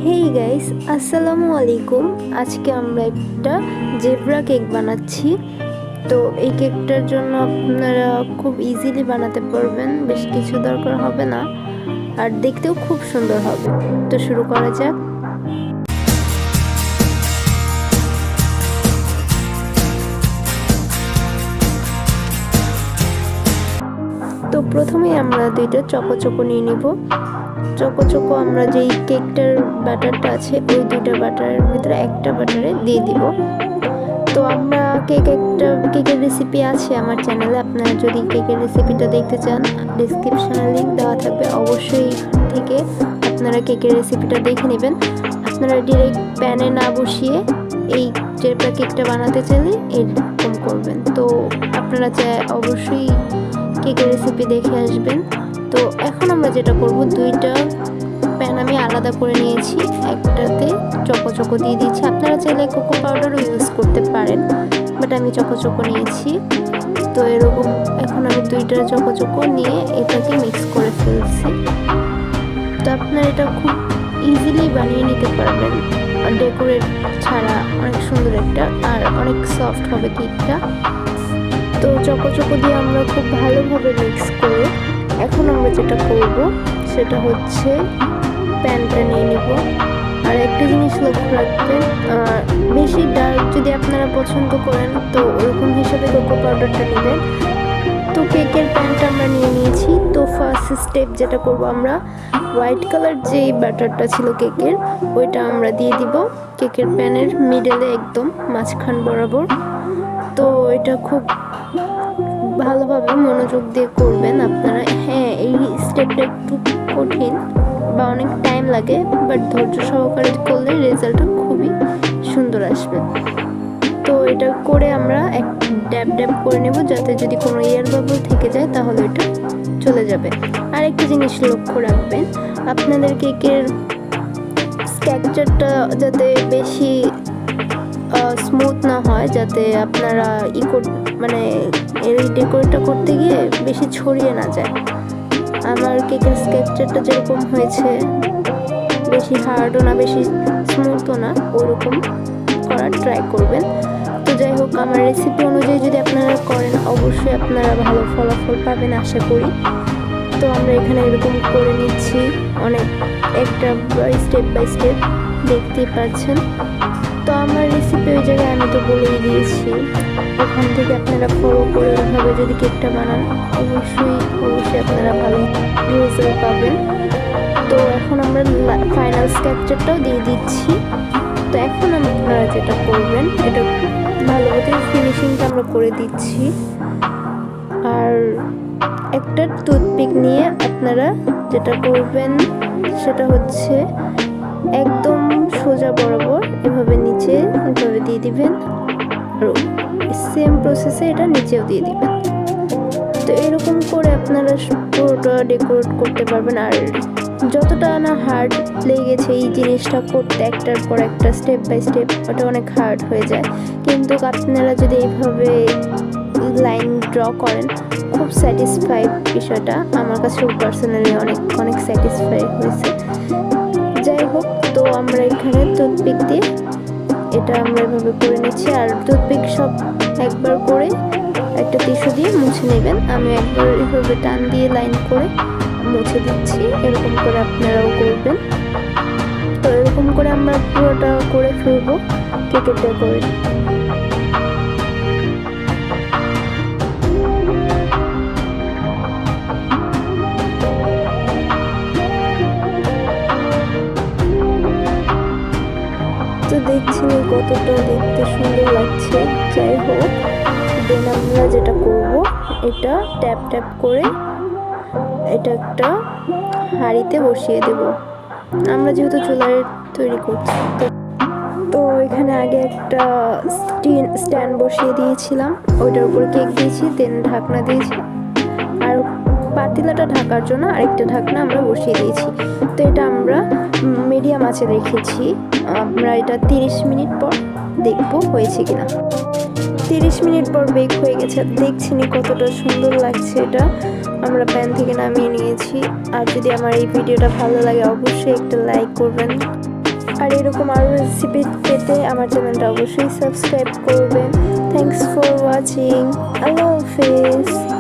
Hey guys, আসসালামুয়ালাইকুম। আজকে আমরা একটা জেব্রা কেক বানাচ্ছি। তো এই কেকটার জন্য আপনারা খুব ইজিলি বানাতে পারবেন, বেশ কিছু দরকার হবে না, আর দেখতেও খুব সুন্দর হবে। তো শুরু করা যাক। তো প্রথমেই আমরা দুইটা চকো নিয়ে নিব। চকো আমরা যেই কেকটার ব্যাটারটা আছে ওই দুইটা ব্যাটারের ভিতরে একটা ব্যাটারে দিয়ে দিব। তো আমরা কেকের রেসিপি আছে আমার চ্যানেলে, আপনারা যদি কেকের রেসিপিটা দেখতে চান ডিসক্রিপশনে লিঙ্ক দেওয়া থাকবে, অবশ্যই থেকে আপনারা কেকের রেসিপিটা দেখে নেবেন। আপনারা ডিরেক্ট প্যানে না বসিয়ে এই জেব্রা কেকটা বানাতে চাইলে এরকম করবেন। তো আপনারা অবশ্যই কেকের রেসিপি দেখে আসবেন। তো এখন আমরা যেটা করব, দুইটা প্যান আমি আলাদা করে নিয়েছি, একটাতে চকো দিয়ে দিচ্ছি। আপনারা চাইলে কোকো পাউডারও ইউজ করতে পারেন, বাট আমি চকো নিয়েছি। তো এরকম এখন আমি দুইটা চকো নিয়ে এটাকে মিক্স করে ফেলছি। তো আপনারা এটা খুব ইজিলি বানিয়ে নিতে পারবেন ডেকোরেট ছাড়া, অনেক সুন্দর একটা আর অনেক সফট হবে কেকটা। তো চকো দিয়ে আমরা খুব ভালোভাবে মিক্স করে এখন আমরা যেটা করব সেটা হচ্ছে প্যানটা নিয়ে নিব। আর একটা জিনিস লক্ষ্য রাখবেন, বেশি ডার্ক যদি আপনারা পছন্দ করেন তো ওরকম হিসাবে কোকো পাউডারটা নেবেন। তো কেকের প্যানটা আমরা নিয়ে নিয়েছি। তো ফার্স্ট স্টেপ যেটা করব, আমরা হোয়াইট কালার যে ব্যাটারটা ছিল কেকের ওইটা আমরা দিয়ে দিব কেকের প্যানের মিডলে, একদম মাঝখান বরাবর। তো এটা খুব ভালোভাবে মনোযোগ দিয়ে করবেন আপনারা। হ্যাঁ, এই স্টেপটা একটু কঠিন বা অনেক টাইম লাগে, বাট ধৈর্য সহকারে করলে রেজাল্টটা খুবই সুন্দর আসবে। তো এটা করে আমরা এক ড্যাব করে নেব, যাতে যদি কোনো এয়ার বাবল থেকে যায় তাহলে এটা চলে যাবে। আর একটা জিনিস লক্ষ্য রাখবেন, আপনাদের কেকের স্ট্রাকচারটা যাতে বেশি স্মুথ না হয়, যাতে আপনারা মানে এই ডেকোরেটটা করতে গিয়ে বেশি ছড়িয়ে না যায়। আমার কেকের স্ট্রাকচারটা যেরকম হয়েছে, বেশি হার্ডও না বেশি স্মুথও না, ওরকম করার ট্রাই করবেন। তো যাই হোক, আমার রেসিপি অনুযায়ী যদি আপনারা করেন অবশ্যই আপনারা ভালো ফলাফল পাবেন আশা করি। তো আমরা এখানে এরকম করে নিচ্ছি, অনেক একটা স্টেপ বাই স্টেপ দেখতেই পাচ্ছেন। তো আমার রেসিপি ওই জায়গায় আমি তো বলেই দিয়েছি, ওখান থেকে আপনারা ফলো করে ওইভাবে যদি কেকটা বানান অবশ্যই আপনারা ভালো রেজাল্ট পাবেন। তো এখন আমরা ফাইনাল স্ট্রাকচারটাও দিয়ে দিচ্ছি। তো এখন আপনারা যেটা করবেন, এটা ভালোভাবে ফিনিশিংটা আমরা করে দিচ্ছি। আর একটা টুথপিক নিয়ে আপনারা যেটা করবেন সেটা হচ্ছে একদম সোজা বরাবর এভাবে নিচে এভাবে দিয়ে দিবেন, আর সেম প্রসেসে এটা নিচেও দিয়ে দিবেন। তো এরকম করে আপনারা পুরোটা ডেকোরেট করতে পারবেন। আর যতটা না হার্ড লেগেছে এই জিনিসটা করতে, একটার পর একটা স্টেপ বাই স্টেপ, ওটা অনেক হার্ড হয়ে যায়। কিন্তু আপনারা যদি এইভাবে লাইন ড্র করেন, খুব স্যাটিসফাইড বিষয়টা আমার কাছেও পার্সোনালি অনেক স্যাটিসফাই হয়েছে। যাই হোক, তো আমরা এখানে টুথপিক দিয়ে এটা আমরা এভাবে করে নিচ্ছি। আর টুথপিক সব একবার করে একটা টিস্যু দিয়ে মুছে নেবেন। আমি একবার এভাবে টান দিয়ে লাইন করে মুছে দিচ্ছি, এরকম করে আপনারাও করবেন। তো এরকম করে আমরা পুরোটা করে ফেলবো কেকের ডেকোরেট। তো দেখছি কতটা দেখতে সুন্দর লাগছে। যাই হোক, দেন আমরা যেটা করব, এটা ট্যাপ করে এটা একটা হাঁড়িতে বসিয়ে দেব। আমরা যেহেতু চুলায় তৈরি করছি, তো এখানে আগে একটা স্ট্যান্ড বসিয়ে দিয়েছিলাম, ওইটার উপর কেক দিয়েছি, দেন ঢাকনা দিয়েছি, আর পাতিলাটা ঢাকার জন্য আরেকটা ঢাকনা আমরা বসিয়ে দিয়েছি। তো এটা আমরা মিডিয়াম আঁচে রেখেছি। আমরা এটা 30 মিনিট পর দেখবো হয়েছে কিনা। 30 মিনিট পর বেক হয়ে গেছে, দেখছি কতটা সুন্দর লাগছে। এটা আমরা প্যান থেকে নামিয়ে নিয়েছি। আর যদি আমার এই ভিডিওটা ভালো লাগে অবশ্যই একটা লাইক করবেন, আর এরকম আরও রেসিপি পেতে আমার চ্যানেলটা অবশ্যই সাবস্ক্রাইব করবেন। Thanks for watching. আল্লাহ হাফেজ।